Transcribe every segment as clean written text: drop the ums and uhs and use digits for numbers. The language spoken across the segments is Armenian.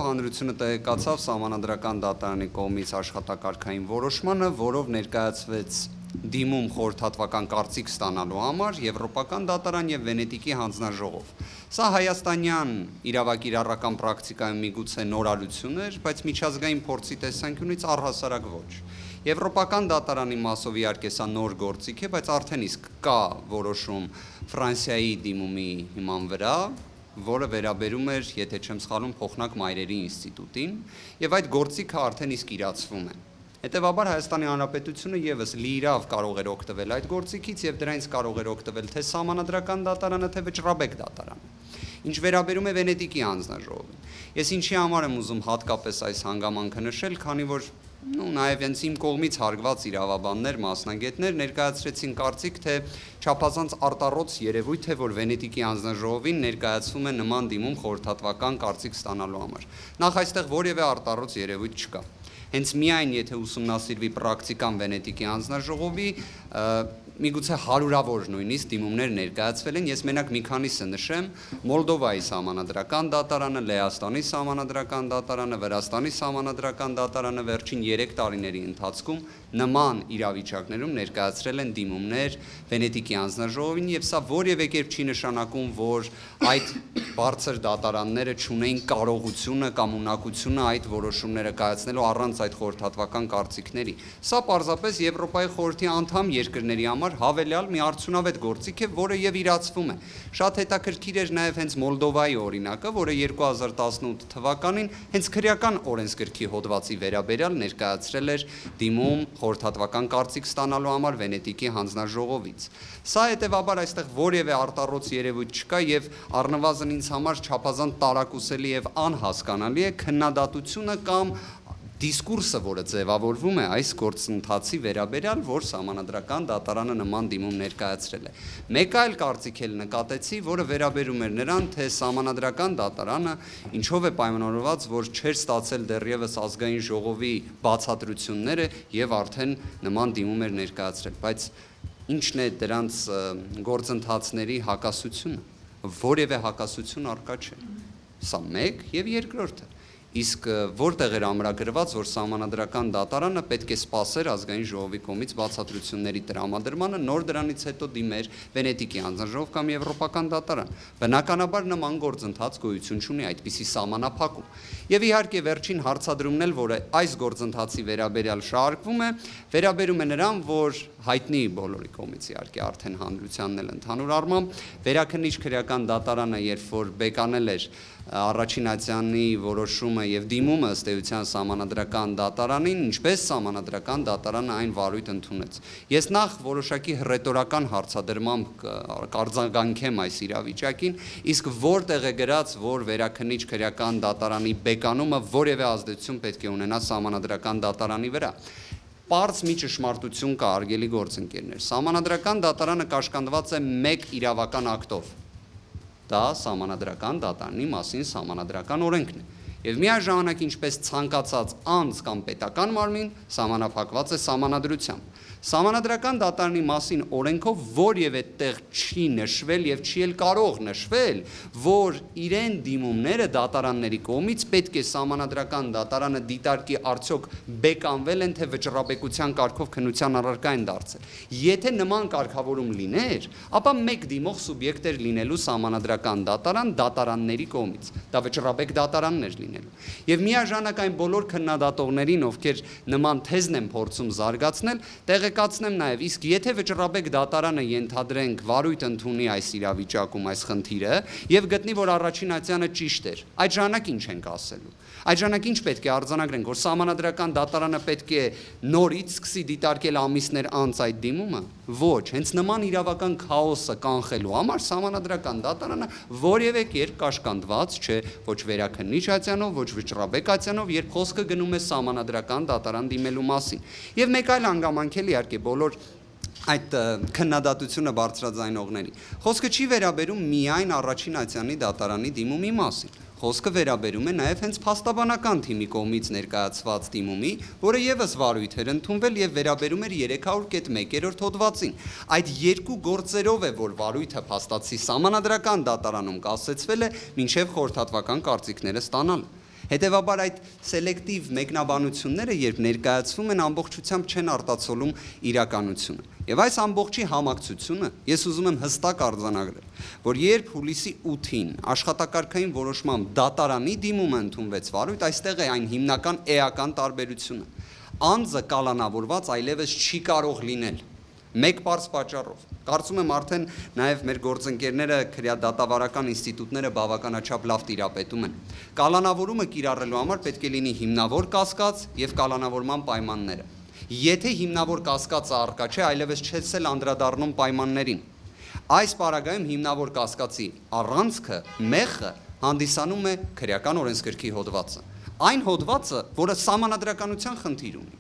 Հանրությունը տեղեկացավ Սահմանադրական դատարանի կողմից աշխատակարգային որոշմանը, որով ներկայացվեց դիմում խորհրդատվական կարծիք ստանալու համար Եվրոպական դատարան եւ Վենետիկի հանձնաժողով։ Սա հայաստանյան իրավակիրառական պրակտիկայում միգուցե նորարարություն էր, բայց միջազգային փորձի տեսանկյունից առհասարակ ոչ։ Եվրոպական դատարանի մասով իհարկե սա նոր գործիք է, բայց արդեն իսկ կա որոշում Ֆրանսիայի դիմումի հիման վրա, որը վերաբերում էր, եթե չեմ սխալվում, փոխնակ մայրերի ինստիտուտին, եւ այդ գործիքը արդեն իսկ իրացվում է։ Հետևաբար Հայաստանի Հանրապետությունը եւս լիիրավ կարող էր օգտվել այդ գործիքից եւ դրանից կարող էր օգտվել թե Սահմանադրական դատարանը, թե Վճռաբեկ դատարանը։ Ինչ վերաբերում է Վենետիկի հանձնաժողովին, ես ինչի համար եմ ուզում հատկապես այս հանգամանքը նշել, քանի որ նաև հենց իմ կողմից հարգված իրավաբաններ, մասնագետներ ներկայացրեցին կարծիք, թե չափազանց արտառոց երևույթ է, որ Վենետիկի հանձնաժողովին ներկայացվում է նման դիմում խորհրդատվական կարծիք ստանալու համար։ Նախ այստեղ որևէ արտառոց երևույթ չկա։ Հենց միայն եթե ուսումնասիրվի պրակտիկան Վենետիկի հանձնաժողովի, միգուցե հարյուրավոր նույնիսկ դիմումներ ներկայացվել են, ես մենակ մի քանիսը նշեմ, Մոլդովայի Սահմանադրական դատարանը, Լեհաստանի Սահմանադրական դատարանը, Վրաստանի Սահմանադրական դատարանը վերջին 3 տարիների ընթացքում նման իրավիճակներում ներկայացրել են դիմումներ Վենետիկի հանձնաժողովին եւ սա որևէ կերպ չի նշանակում, որ այդ բարձր դատարանները չունեն կարողությունը կամ ունակությունը այդ որոշումները կայացնելու առանց այդ խորհրդատվական կարծիքների։ Սա պարզապես Եվրոպայի խորհրդի անդամ երկրների համար հավելյալ մի արդյունավետ գործիք է, որը եւ իրացվում է։ Շատ հետաքրքիր էր նաեւ հենց Մոլդովայի օրինակը, որը 2018 թվականին հենց քրեական օրենսգրքի հոդվածի վերաբերյալ ներկայացրել էր դիմում խորհրդատվական կարծիք ստանալու համար Վենետիկի հանձնաժողովից։ Սա հետևաբար այստեղ որևէ արտառոց երևույթ չկա եւ առնվազն ինձ համար չափազանց տարակուսելի եւ անհասկանալի է քննադատությունը կամ դիսկուրսը, որը ձևավորվում է այս գործընթացի վերաբերյալ, որ Սահմանադրական դատարանը նման դիմում ներկայացրել է։ Մեկ այլ կարծիք էլ նկատեցի, որը վերաբերում էր նրան, թե Սահմանադրական դատարանը ինչով է պայմանավորված, որ չէր ստացել դեռևս ազգային ժողովի բացատրությունները եւ արդեն նման դիմում էր ներկայացրել, բայց ինչն է դրանց գործընթացների հակասությունը։ Որևէ հակասություն առկա չէ։ Սա մեկ եւ երկրորդը։ Իսկ որտեղ էր ամրագրված, որ Սահմանադրական դատարանը պետք է սպասեր ազգային ժողովի կողմից բացատրությունների տրամադրմանը, նոր դրանից հետո դիմեր Վենետիկի հանձնաժողով կամ Եվրոպական դատարան։ Բնականաբար նման գործընթաց գոյություն չունի այդպիսի սահմանափակում։ Եվ իհարկե վերջին հարցադրումն էլ, որը այս գործընթացի վերաբերյալ շարժվում է, վերաբերում է նրան, որ հայտնի բոլորի կողմից իհարկե արդեն հանրությանն էլ ընդհանուր առմամբ Վերաքննիչ քրեական դատարանը, երբ որ բեկանել էր առաջին ատյանի որոշումը եւ դիմումը ըստ էության Սահմանադրական դատարանին, ինչպես Սահմանադրական դատարանը այն վարույթ ընդունեց։ Ես նախ որոշակի հռետորական հարցադրմամբ կարձագանքեմ այս իրավիճակին, իսկ որտեղ է գրած, որ Վերաքննիչ քրեական դատարանի բեկանումը որևէ ազդեցություն պետք է ունենա Սահմանադրական դատարանի վրա։ Պարզ մի ճշմարտություն կա, արգելի գործընկերներ։ Սահմանադրական դատարանը կաշկանդված է մեկ իրավական ակտով։ Դա Սահմանադրական դատարանի մասին Սահմանադրական օրենքն է։ Եվ միաժամանակ ինչպես ցանկացած անձ կամ պետական մարմին սահմանափակված է Սահմանադրությամբ։ Սահմանադրական դատարանի մասին օրենքով որևէ տեղ չի նշվել եւ չի էլ կարող նշվել, որ իրեն դիմումները դատարանների կողմից պետք է Սահմանադրական դատարանը դիտարկի արդյոք բեկանվել են, թե վճռաբեկության կարգով քննության առարկա են դարձել։ Եթե նման կարգավորում լիներ, ապա մեկ դիմող սուբյեկտ էր լինելու Սահմանադրական դատարան դատարանների կողմից։ Դա վճռաբեկ դատարանն էր լինելու։ Եվ միաժամանակ այն բոլոր քննադատողներին, ովքեր նման թեզն են փորձում զարգացնել, տեղեկացնեմ նաև, իսկ եթե վճռաբեկ դատարանը ենթադրենք վարույթ ընդունի այս իրավիճակում այս խնդիրը եւ գտնի, որ առաջին ատյանը ճիշտ էր, այդ ժամանակ ինչ ենք ասելու։ Այդ ժամանակ ինչ պետք է արձանագրենք, որ Սահմանադրական դատարանը պետք է նորից սկսի դիտարկել ամիսներ անց այդ դիմումը։ Ոչ, հենց նման իրավական քաոսը կանխելու համար Սահմանադրական դատարանը որևէ կերպ կաշկանդված չէ ոչ վերաքննիչ ատյանով, ոչ վճռաբեկ ատյանով, երբ խոսքը գնում է Սահմանադրական դատարան դիմելու մասին։ Եվ մեկ այլ հանգամանք էլ իհարկե բոլոր այդ քննադատությունը բարձրաձայնողների։ Խոսքը չի վերաբերում միայն առաջին ատյանի դատարանի դիմումի մասին։ Խոսքը վերաբերում է նաև հենց փաստաբանական թիմի կողմից ներկայացված դիմումի, որը եւս վարույթ էր ընդունվել եւ վերաբերում էր 300.1 հոդվածին։ Այդ երկու գործերով է, որ վարույթը փաստացի Սահմանադրական դատարանում կասեցվել է մինչեւ խորհրդատվական կարծիքները ստանալ։ Հետևաբար այդ սելեկտիվ մեկնաբանությունները, երբ ներկայացվում են, ամբողջությամբ չեն արտացոլում իրականությունը։ Եվ այս ամբողջի համակցությունը ես ուզում եմ հստակ արձանագրել, որ երբ հուլիսի 8-ին աշխատակարգային որոշմամբ դատարանի դիմումը ընդունվեց վարույթ, այստեղ է այն հիմնական էական տարբերությունը։ Անձը կալանավորված այլևս չի կարող լինել մեկ պարզ պատճառով։ Կարծում եմ արդեն նաև մեր գործընկերները քրեադատավարական ինստիտուտները բավականաչափ լավ տիրապետում են։ Կալանավորումը կիրառելու համար պետք է լինի հիմնավոր կասկած եւ կալանավորման պայմանները։ Եթե հիմնավոր կասկածը առկա չէ, այլևս չես էլ անդրադառնում պայմաններին։ Այս պարագայում հիմնավոր կասկածի առանցքը մեղը հանդիսանում է քրեական օրենսգրքի հոդվածը։ Այն հոդվածը, որը սահմանադրականության խնդիր ունի։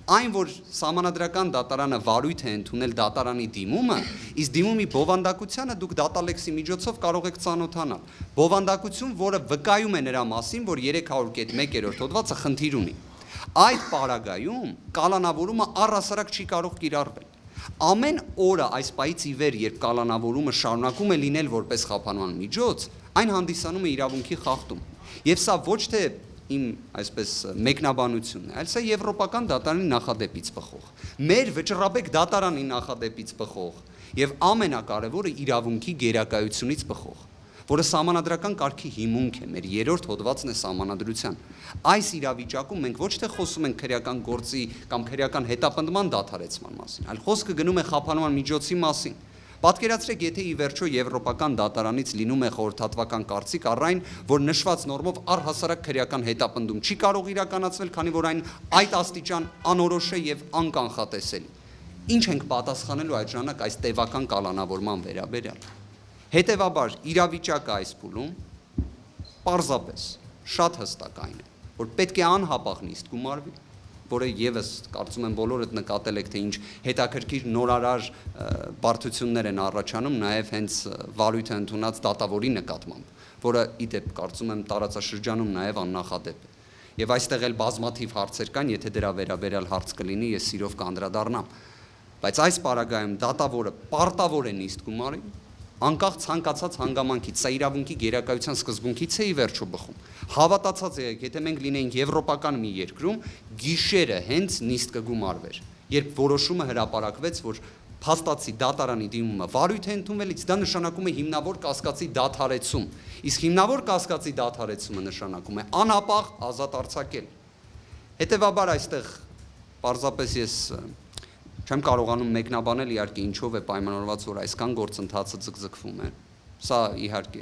Այն, որ սահմանադրական դատարանը վարույթ է ընդունել դատարանի դիմումը, իսկ դիմումի բովանդակությանը դուք դատալեքսի միջոցով կարող եք ծանոթանալ։ Բովանդակություն, որը վկայում է նրա մասին, որ 300.1 հոդվածը խնդիր ունի։ Այդ պարագայում կալանավորումը առհասարակ չի կարող կիրառվել։ Ամեն օրը այս պահից ի վեր, երբ կալանավորումը շարունակում է լինել որպես խափանման միջոց, այն հանդիսանում է իրավունքի խախտում։ Եվ սա ոչ թե իմ այսպես մեկնաբանությունն է, այլ սա եվրոպական դատարանի նախադեպից բխող, մեր վճռաբեկ դատարանի նախադեպից բխող եւ ամենակարևորը իրավունքի գերակայությունից բխող, որը սահմանադրական կարգի հիմունք է, մեր 3-րդ հոդվածն է սահմանադրության։ Այս իրավիճակում մենք ոչ թե խոսում ենք քրեական գործի կամ քրեական հետապնդման դադարեցման մասին, այլ խոսքը գնում է խափանման միջոցի մասին։ Պատկերացրեք, եթե ի վերջո եվրոպական դատարանից լինում է խորհրդատվական կարծիք առ այն, որ նշված նորմով առհասարակ քրեական հետապնդում չի կարող իրականացվել, քանի որ այն այդ աստիճան անորոշ է եւ անկանխատեսելի։ Ինչ ենք պատասխանելու այդ ժամանակ այս տևական կալանավորման վերաբերյալ։ Հետևաբար իրավիճակը այս փուլում պարզապես շատ հստակ այն է, որ պետք է անհապաղ նիստ գումարվի, որը եւս կարծում եմ բոլորդ նկատել եք, թե ինչ հետաքրքիր նորարար բարդություններ են առաջանում նաև հենց վարույթը ընդունած դատավորի նկատմամբ, որը ի դեպ կարծում եմ տարածաշրջանում նաև աննախադեպ է։ Եվ այստեղ էլ բազմաթիվ հարցեր կան, եթե դրա վերաբերյալ հարց կլինի, ես սիրով կանդրադառնամ։ Բայց այս պարագայում դատավորը պարտավոր է նիստ գումարի, անկախ ցանկացած հանգամանքից, սա իրավունքի գերակայության սկզբունքից է ի վերջո բխում։ Հավատացած եղեք, եթե մենք լինեինք եվրոպական մի երկրում, գիշերը հենց նիստ կգումարվեր, երբ որոշումը հրապարակվեց, որ փաստացի դատարանի դիմումը վարույթ է ընդունվելից, դա նշանակում է հիմնավոր կասկածի դադարեցում, իսկ հիմնավոր կասկածի դադարեցումը նշանակում է անհապաղ ազատ արձակել։ Հետևաբար այստեղ պարզապես ես չեմ կարողանում մեկնաբանել իհարկե ինչով է պայմանավորված, որ այսքան գործընթացը ձգձգվում է։ Սա իհարկե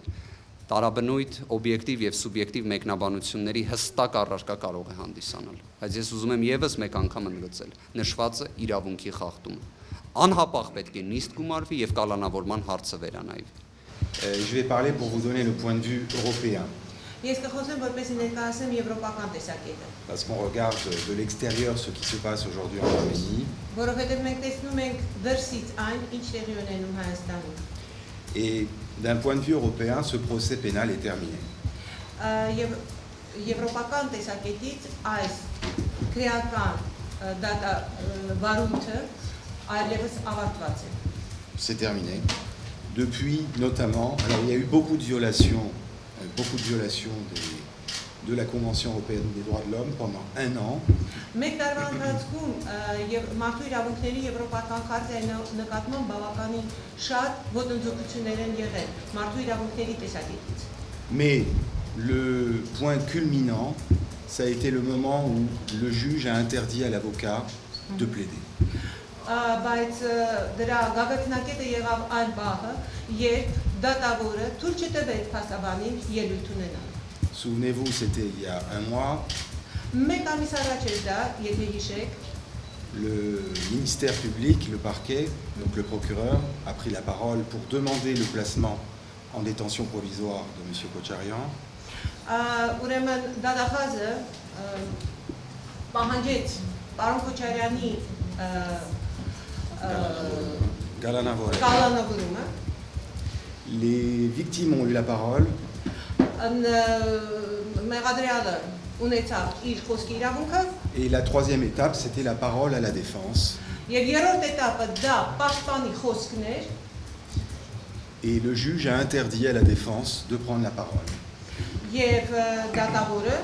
տարաբնույթ, օբյեկտիվ եւ սուբյեկտիվ մեկնաբանությունների հստակ առարկա կարող է հանդիսանալ։ Բայց ես ուզում եմ եւս մեկ անգամ ընդգծել, նշվածը իրավունքի խախտումը։ Անհապաղ պետք է նիստ գումարվի եւ կալանավորման հարցը վերանայվի։ Je vais parler pour vous donner le point de vue européen. Ես կխոսեմ որպեսզի ներկայացնեմ եվրոպական տեսակետը։ Parce qu'on regarde de l'extérieur ce qui se passe aujourd'hui en Arménie. Որովհետև մենք տեսնում ենք դրսից այն, ինչ տեղի ունենում Հայաստանում։ Et d'un point de vue européen, ce procès pénal est terminé. Եվ եվրոպական տեսակետից այս քրեական վարույթը այլևս ավարտված է։ C'est terminé. Depuis notamment, alors il y a eu beaucoup de violations de la Convention européenne des droits de l'homme pendant un an. Մեկ տարվա ընթացքում մարդու իրավունքների եվրոպական քարտայի նկատմամբ բավականին շատ ոտնձգություններ են եղել մարդու իրավունքների տեսակետից։ Mais le point culminant, ça a été le moment où le juge a interdit à l'avocat de plaider. Բայց դրա գագաթնակետը եղավ այն բախը, երբ դատավորը թույլ չտվեց փաստաբանին ելույթ ունենալ։ Souvenez-vous, c'était il y a un mois. Մեկ ամիս առաջ էր դա, եթե հիշեք, le ministère public, le parquet, donc le procureur, a pris la parole pour demander le placement en détention provisoire de M. Kocharian. Ուրեմն դատախազը պահանջեց պարոն Քոչարյանի կալանավորումը։ Les victimes ont eu la parole. Մեղադրյալը ունեցավ իր խոսքի իրավունքը։ Et la troisième étape, c'était la parole à la défense. Եվ երրորդ этаպը դա պաշտպանի խոսքն էր։ Et le juge a interdit à la défense de prendre la parole. եւ դատավորը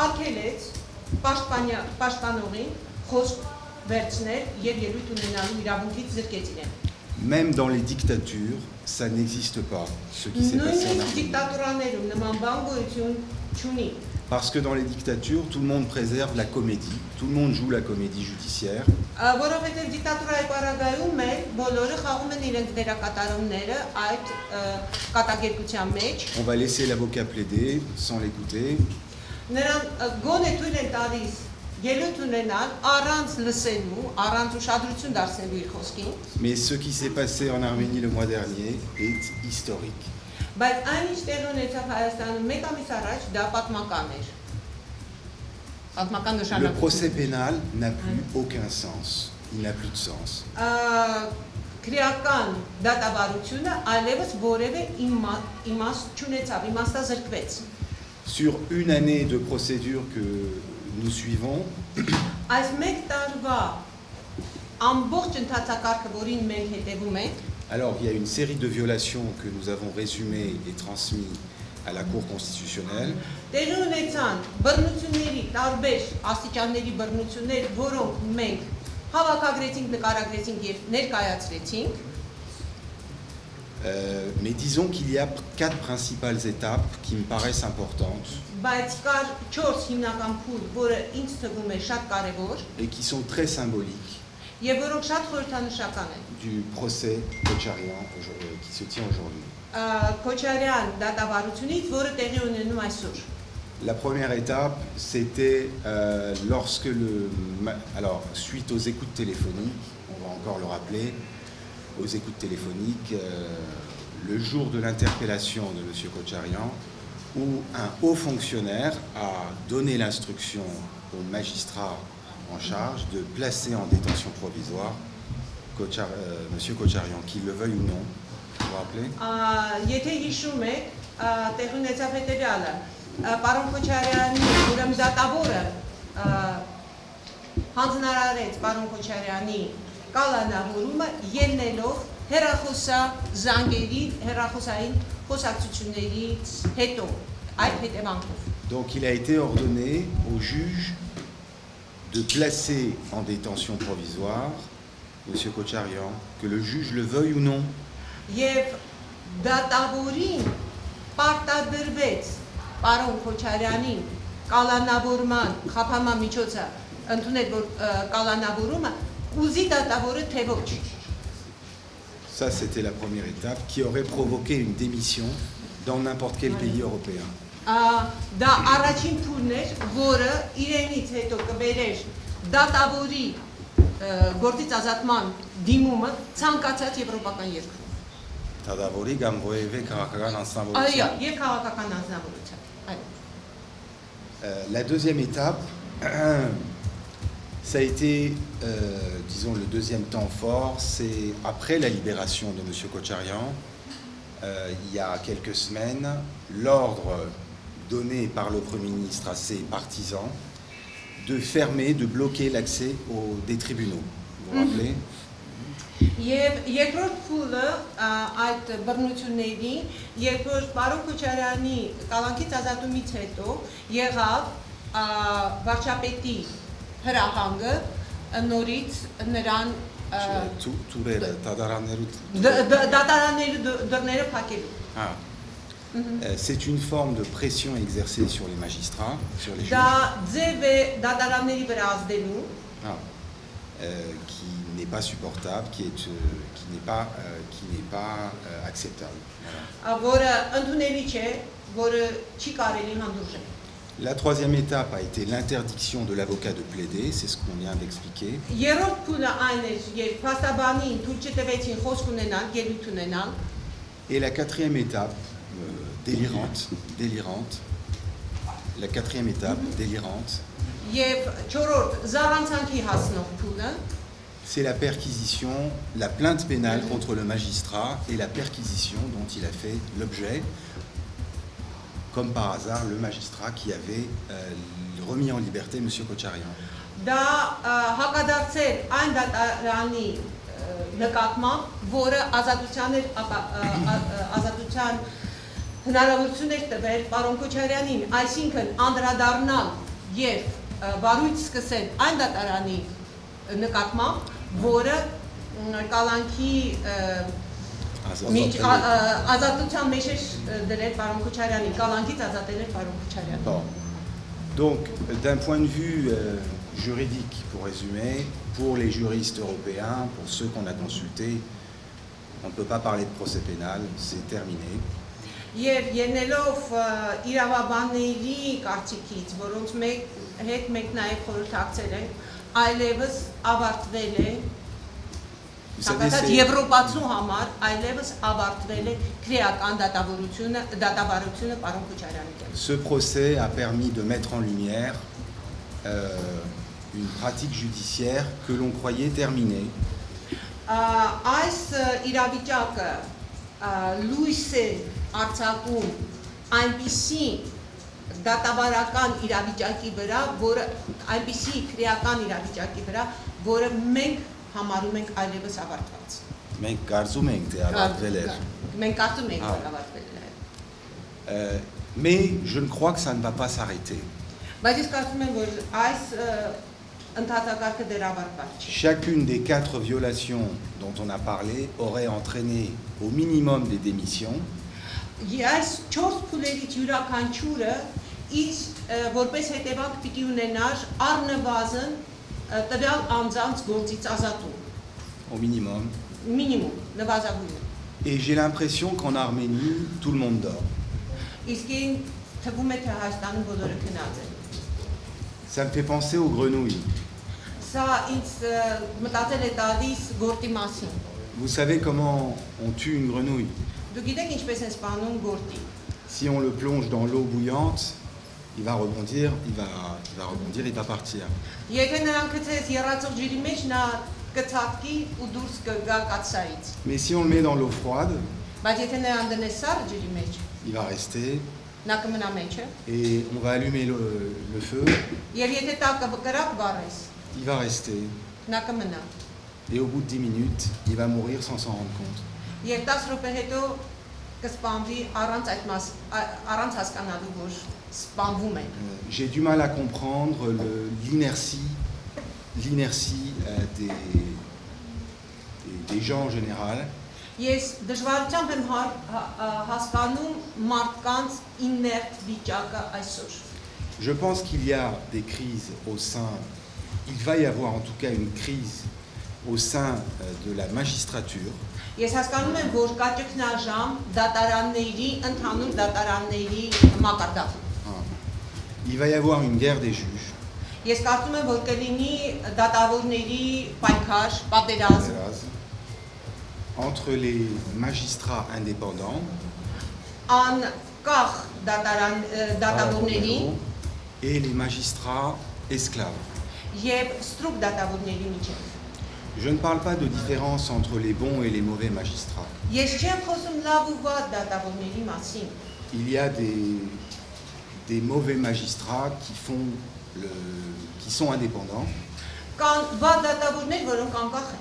արգելեց պաշտպանողին խոսք վերցնել եւ ելույթ ունենալու իրավունքից զրկեց իրեն։ Même dans les dictatures, ça n'existe pas, ce qui s'est passé en Նույնիսկ Arménie. դիկտատուրաներում նման բան գոյություն չունի։ Parce que dans les dictatures, tout le monde préserve la comédie, tout le monde joue la comédie judiciaire. Որովհետև դիկտատուրայի պարագայում մեր բոլորը խաղում են իրենց դերակատարումները այդ կատակերգության մեջ։ On va laisser l'avocat plaider sans l'écouter. Նրան գոնե թույլ են տալիս ելույթ ունենալ առանց լսելու, առանց ուշադրություն դարձնելու իր խոսքին, Mais ce qui s'est passé en Arménie le mois dernier est historique. բայց այն ինչ տեղի ունեցավ Հայաստանում մեկ ամիս առաջ, դա պատմական էր։ Պատմական Le նշանակություն։ procès pénal n'a plus aucun sens. Il n'a plus de sens. Քրեական դատավարությունը այլևս որևէ իմաստ չունեցավ, իմաստազրկվեց։ Sur une année de procédure que nous suivons, Այս մեկ տարվա ամբողջ ընթացակարգը, որին մենք հետևում ենք, alors il y a une série de violations que nous avons résumées et transmises à la Cour constitutionnelle. տեղի ունեցան բռնությունների տարբեր աստիճանների բռնություններ, որոնք մենք հավաքագրեցինք, նկարագրեցինք եւ ներկայացրեցինք, Mais disons qu'il y a 4 principales étapes qui me paraissent importantes բայց կար 4 հիմնական փուլ, որը ինձ թվում է շատ կարևոր et qui sont très symboliques եւ որոնք շատ խորհրդանշական են։ du procès Kocharian qui se tient aujourd'hui. Քոչարյան դատավարությունից, որը տեղի ունենում այսօր։ La première étape, c'était lorsque alors, suite aux écoutes téléphoniques, on va encore le rappeler, aux écoutes téléphoniques, le jour de l'interpellation de M. Kocharian, où un haut fonctionnaire a donné l'instruction au magistrat en charge de placer en détention provisoire M. Kocharian, qu'il le veuille ou non. Vous vous rappelez? Եթե հիշում եք, տեղի ունեցավ հետևյալը, պարոն Քոչարյանի ուրեմն դատավորը հանձնարարեց պարոն Քոչարյանի կալանավորումը ելնելով հեռախոսային խոսակցություններից հետո այդ հետևանքով։ Donc il a été ordonné au juge de placer en détention provisoire M. Kocharian, que le juge le veuille ou non. Եվ դատավորին պարտադրվեց պարոն Քոչարյանին կալանավորման խափանման միջոցը ընդունել որ կալանավորումը ուզի դատավորը թե ոչ։ Ça, c'était la première étape qui aurait provoqué une démission dans n'importe quel pays européen. Դա առաջին փուլն էր, որը իրենից հետո կբերեր դատավորի գործից ազատման դիմումը ցանկացած եվրոպական երկրում։ Tadavori Gamboeve Karakagan Այո, Anstanvolution. եւ քաղաքական անձնավորության։ Այո։ La deuxième étape, ça a été, disons, le deuxième temps fort, c'est après la libération de M. Kocharian, il y a quelques semaines, l'ordre donné par le Premier ministre à ses partisans de fermer, de bloquer l'accès des tribunaux. Vous vous rappelez? Եվ երկրորդ փուլը այդ բռնությունների, երբ որ պարոն Քոչարյանի կալանքից ազատումից հետո եղավ վարչապետի հրահանգը նորից նրան դատարանների դռները փակելու։ C'est une forme de pression exercée sur les magistrats, sur les juges. Դա ձև է դատարանների վրա ազդելու, qui n'est pas supportable, qui n'est pas acceptable. Voilà. որը ընդունելի չէ, որը չի կարելի հանդուրժել։ La troisième étape a été l'interdiction de l'avocat de plaider, c'est ce qu'on vient d'expliquer. Երրորդ փուլը այն էր, երբ փաստաբանին թույլ չտվեցին խոսք ունենալ, ելույթ ունենալ։ Et la quatrième étape, délirante, la quatrième étape, délirante, Եվ չորրորդ զառանցանքի հասնող փուլը c'est la perquisition, la plainte pénale contre le magistrat et la perquisition dont il a fait l'objet, comme par hasard, le magistrat qui avait remis en liberté M. Kocharian. դա հակադարձել այն դատարանի նկատմամբ, որը ազատության հնարավորություն էր տվել պարոն Քոչարյանին, այսինքն անդրադառնալ եւ բարույց սկսել այն դատարանի նկատմամբ, որը կալանքի ազատության մեջ էր դրել պարոն Քոչարյանին, կալանքից ազատել էր պարոն Քոչարյանին։ Bon. Donc, d'un point de vue juridique, pour résumer, pour les juristes européens, pour ceux qu'on a consultés, on ne peut pas parler de procès pénal, c'est terminé. Եվ ելնելով իրավաբանների կարծիքից, որոնց հետ մենք նաև խորհրդակցել ենք, այլևս ավարտվել է Եվրոպացու համար այլևս ավարտվել է քրեական դատավարությունը պարոն Քոչարյանի դեմ։ Ce procès a permis de mettre en lumière une pratique judiciaire que l'on croyait terminée. Այս իրավիճակը լույս է արձակում այնպիսի դատավարական իրավիճակի վրա, որը այնպիսի քրեական իրավիճակի վրա, որը մենք համարում ենք այլևս ավարտված։ Մենք կարծում ենք թե ավարտվել էր։ Մենք կարծում ենք որ ավարտվել է։ Mais je ne crois que ça ne va pas s'arrêter. Բայց ես կարծում եմ, որ այս ընթացակարգը դեռ ավարտված չի։ Chacune des 4 violations dont on a parlé aurait entraîné au minimum des démissions. Այս 4 փուլերից յուրաքանչյուրը իր որպես հետևանք պիտի ունենար առնվազն տվյալ անձանց գործից ազատում։ Au minimum. Minimum, նվազագույնը։ Et j'ai l'impression qu'en Arménie, tout le monde dort. Իսկ թվում է թե Հայաստանում բոլորը քնած են։ Ça me fait penser aux grenouilles. Սա ինձ մտածել է տալիս գործի մասին։ Vous savez comment on tue une grenouille? Դուք գիտեք ինչպես են սպանում գործի։ Si on le plonge dans l'eau bouillante, il va rebondir, il va partir. Եթե նրան գցես եռացող ջրի մեջ, նա կցածկի ու դուրս կգա կաթսայից։ Mais si on le met dans l'eau froide, Բայց եթե նրան դնես սառը ջրի մեջ, il va rester նա կմնա մեջը։ et on va allumer le feu, Եվ եթե տակը կրակ վառես, il va rester. նա կմնա։ Et au bout de 10 minutes, il va mourir sans s'en rendre compte. Եվ 10 րոպե հետո կսպանվի առանց հասկանալու, որ սպանվում են։ J'ai du mal à comprendre l'inertie des gens en général. Ես դժվարությամբ եմ հասկանում մարդկանց իներտ վիճակը այսօր։ Je pense qu'il y a des crises au sein, il va y avoir en tout cas une crise au sein de la magistrature. Ես հասկանում եմ, որ կա ճգնաժամ դատարանների, ընդհանուր դատարանների մակարդակում։ Il va y avoir une guerre des juges. Ես կարծում եմ, որ կլինի դատավորների պայքար, պատերազմ entre les magistrats indépendants անկախ դատավորների et les magistrats esclaves. եւ ստրուկ դատավորների միջեւ։ Je ne parle pas de différence entre les bons et les mauvais magistrats. Ես չեմ խոսում լավ ու վատ դատավորների մասին։ Il y a des mauvais magistrats qui sont indépendants. Կան վատ դատավորներ, որոնք անկախ են։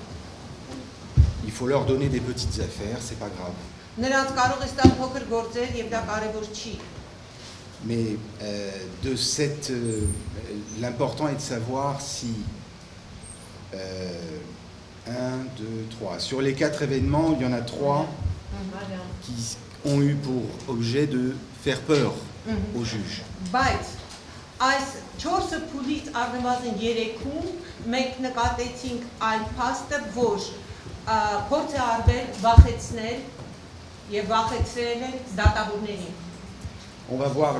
Il faut leur donner des petites affaires, c'est pas grave. Նրանց կարող է ստալ փոքր գործեր եւ դա կարեւոր չի։ Mais l'important est de savoir si 1, 2, 3. Sur les 4 événements, il y en a 3 qui ont eu pour objet de faire peur aux juges. Բայց այս 4 փուլից առնվազն 3-ում մենք նկատեցինք այն փաստը, որ փորձ է արվել վախեցնել եւ վախեցրել են դատավորներին։ On va voir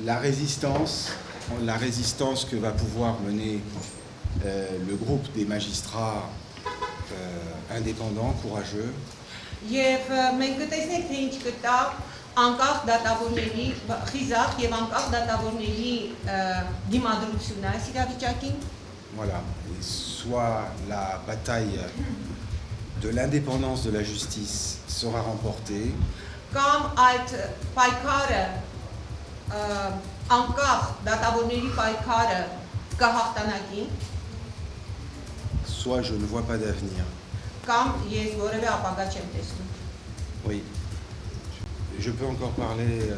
la résistance que va pouvoir mener le groupe des magistrats indépendants, courageux. Եվ մենք կտեսնենք, թե ինչ կտա անկախ դատավորների խիզախ եւ անկախ դատավորների դիմադրությունը այս իրավիճակին։ Voilà, et soit la bataille de l'indépendance de la justice sera remportée, Կամ այդ պայքարը անկախ դատավորների պայքարը կհաղթանակի, soit je ne vois pas d'avenir. կամ ես որևէ ապագա չեմ տեսնում։ Oui. Je peux encore parler,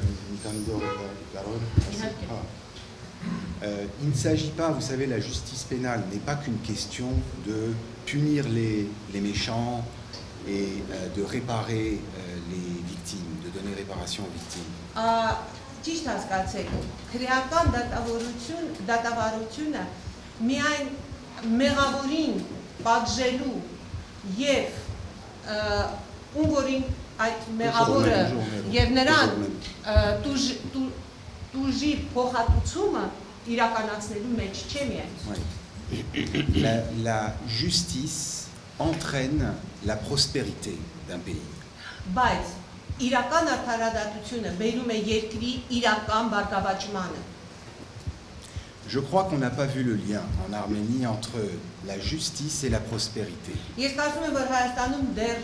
il ne s'agit pas, vous savez, la justice pénale n'est pas qu'une question de punir les méchants et de réparer les victimes, de donner réparation aux victimes. Ճիշտ հասկացեք, քրեական դատավարությունը միայն մեղավորին պատժելու եւ ում որին այդ մեղավորը եւ նրան տուժի փոխհատուցումը իրականացնելու մեջ չէ միայն։ La justice entraîne la prospérité d'un pays. Բայց իրական արդարադատությունը բերում է երկրի իրական բարգավաճմանը։ Je crois qu'on n'a pas vu le lien en Arménie entre la justice et la prospérité. Ես կարծում եմ, որ Հայաստանում դեռ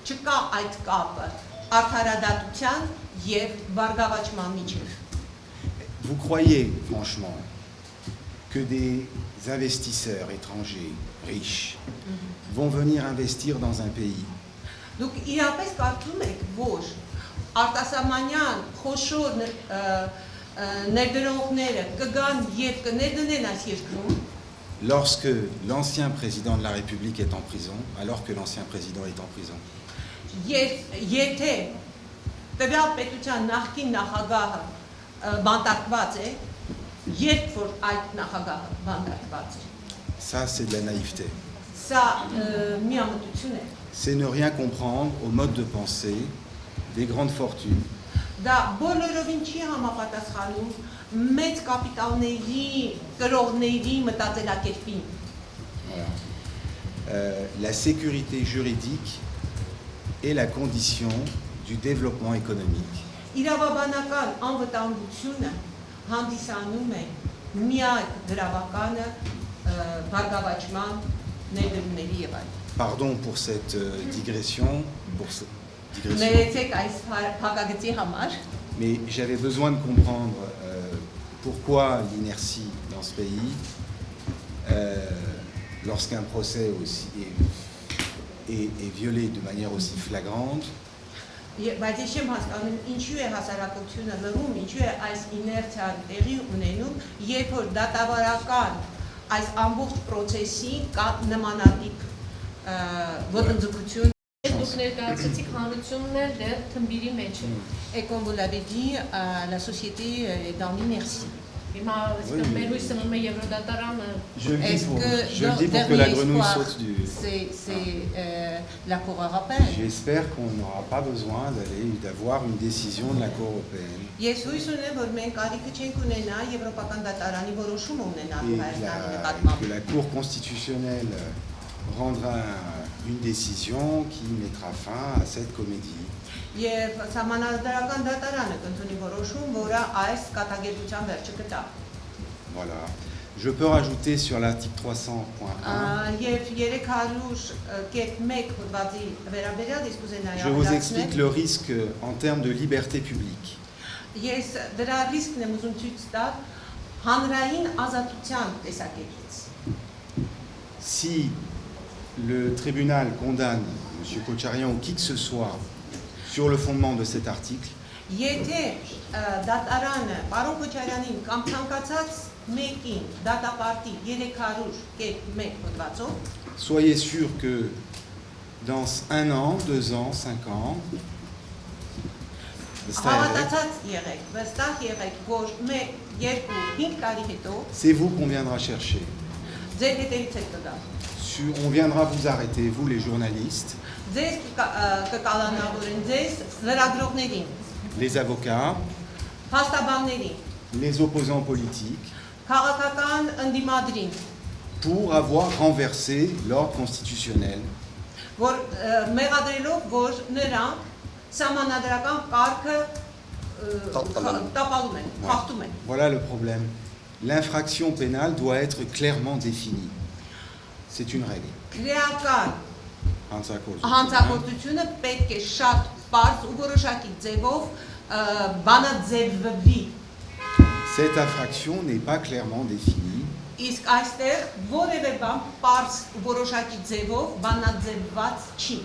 չկա այդ կապը արդարադատության եւ բարգավաճման միջեւ։ Vous croyez franchement que des investisseurs étrangers riches vont venir investir dans un pays Դուք իրապես կարծում եք, որ արտասահմանյան խոշոր ներդրողները կգան եւ կներդնեն այս երկրում, lorsque l'ancien président de la République est en prison, alors que l'ancien président est en prison? եթե տվյալ պետության նախկին նախագահը բանտարկված է, երբ որ այդ նախագահը բանտարկված է։ Ça, c'est de la naïveté. Սա միամտություն է։ C'est ne rien comprendre au mode de pensée des grandes fortunes. Դա բոլորովին չի համապատասխանում մեծ կապիտալների, կրողների մտածելակերպին։ La sécurité juridique est la condition du développement économique. Իրավաբանական անվտանգությունը հանդիսանում է միակ գրավականը բարգավաճման ներդրումների եւ այլն։ Pardon pour cette digression, Ներեցեք այս փակագծի համար, mais j'avais besoin de comprendre pourquoi l'inertie dans ce pays, lorsqu'un procès aussi est violé de manière aussi flagrante. բայց ես չեմ հասկանում ինչու է հասարակությունը լռում, ինչու է այս իներցիան տեղի ունենում, երբ որ դատավարական այս ամբողջ process-ի կա նմանատիպ ոտնձգություն Դուք ներկայացրեցիք հանրություններ դեռ թմբիրի մեջ են։ Et comme vous l'avez dit, la société est dans l'inertie. Հիմա մեր հույսը մնում է Եվրոդատարանը։ Je le dis Est-ce pour, que je le dis pour que dernier la grenouille espoir, saute du... c'est la Cour européenne. J'espère qu'on n'aura pas besoin d'avoir une décision de la Cour européenne. Ես հույս ունեմ, որ մենք կարիքը չենք ունենա Եվրոպական դատարանի որոշումը ունենալու Et Հայաստանի que նկատմամբ։ la Cour constitutionnelle rendra une décision qui mettra fin à cette comédie. Եվ սահմանադրական դատարանը կընդունի որոշում, որը այս կատակերգության վերջը կտա։ Voilà. Je peux rajouter sur l'article 300.1. Եվ 300.1 հոդվածի վերաբերյալ ես կուզենայի Je vous ավելացնել։ explique le risque en termes de liberté publique. Ես դրա ռիսկն եմ ուզում ցույց տալ հանրային ազատության տեսակետից։ Si le tribunal condamne M. Kocharian ou qui que ce soit sur le fondement de cet article, Եթե դատարանը պարոն Քոչարյանին կամ ցանկացած մեկին դատապարտի 300.1 հոդվածով, soyez sûr que dans 1 an, 2 ans, 5 ans, հավատացած եղեք, վստահ եղեք, որ 1-2-5 տարի հետո c'est vous qu'on viendra chercher. ձեր հետևից եք կգա։ On viendra vous arrêter, vous les journalistes, Ձեզ կկալանավորեն ձեզ լրագրողներին, les avocats, փաստաբաններին, les opposants politiques, քաղաքական ընդդիմադրին, pour avoir renversé l'ordre constitutionnel. որ մեղադրելով, որ նրանք սահմանադրական կարգը տապալում են, խախտում են։ Voilà le problème. L'infraction pénale doit être clairement définie. C'est une règle. Քրեական Հանցագործություն, հանցագործությունը պետք է շատ պարզ ու որոշակի ձևով բանաձևվի։ Cette infraction n'est pas clairement définie. Իսկ այստեղ որևէ բան պարզ ու որոշակի ձևով բանաձևված չի։